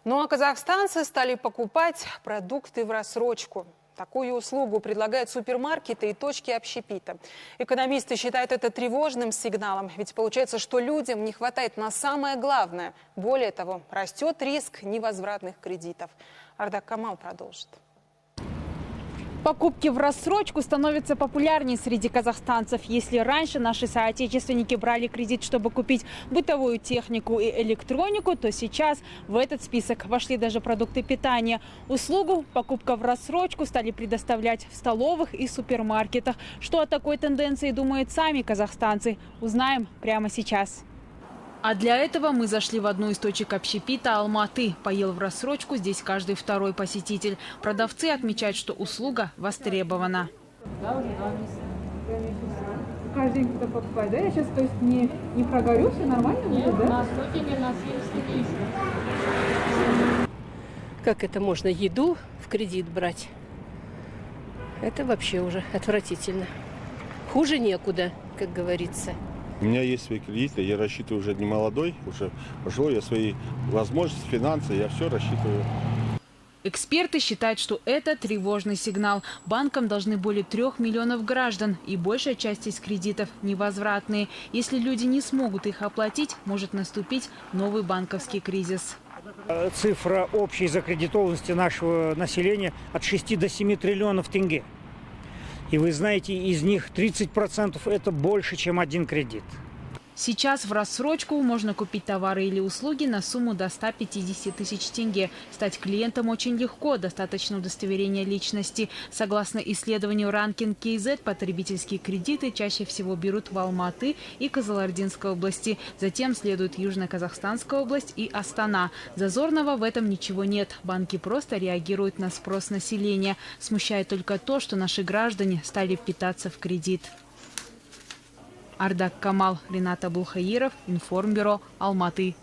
Ну а казахстанцы стали покупать продукты в рассрочку. Такую услугу предлагают супермаркеты и точки общепита. Экономисты считают это тревожным сигналом, ведь получается, что людям не хватает на самое главное. Более того, растет риск невозвратных кредитов. Ардак Камал продолжит. Покупки в рассрочку становятся популярнее среди казахстанцев. Если раньше наши соотечественники брали кредит, чтобы купить бытовую технику и электронику, то сейчас в этот список вошли даже продукты питания. Услугу покупка в рассрочку стали предоставлять в столовых и супермаркетах. Что о такой тенденции думают сами казахстанцы, узнаем прямо сейчас. А для этого мы зашли в одну из точек общепита Алматы. Поел в рассрочку здесь каждый второй посетитель. Продавцы отмечают, что услуга востребована. Каждый день кто-то покупает, да? Я сейчас, то есть, не прогорю, все нормально будет, да? Как это можно еду в кредит брать? Это вообще уже отвратительно. Хуже некуда, как говорится. У меня есть свои кредиты, я рассчитываю уже не молодой, уже пожилой, я свои возможности, финансы, я все рассчитываю. Эксперты считают, что это тревожный сигнал. Банкам должны более 3 миллионов граждан, и большая часть из кредитов невозвратные. Если люди не смогут их оплатить, может наступить новый банковский кризис. Цифра общей закредитованности нашего населения от 6 до 7 триллионов тенге. И вы знаете, из них 30% это больше, чем один кредит. Сейчас в рассрочку можно купить товары или услуги на сумму до 150 тысяч тенге. Стать клиентом очень легко, достаточно удостоверения личности. Согласно исследованию Ranking KZ, потребительские кредиты чаще всего берут в Алматы и Кызылординской области. Затем следует Южно-Казахстанская область и Астана. Зазорного в этом ничего нет. Банки просто реагируют на спрос населения. Смущает только то, что наши граждане стали питаться в кредит. Ардак Камал, Ринат Абулхаиров, Информбюро, Алматы.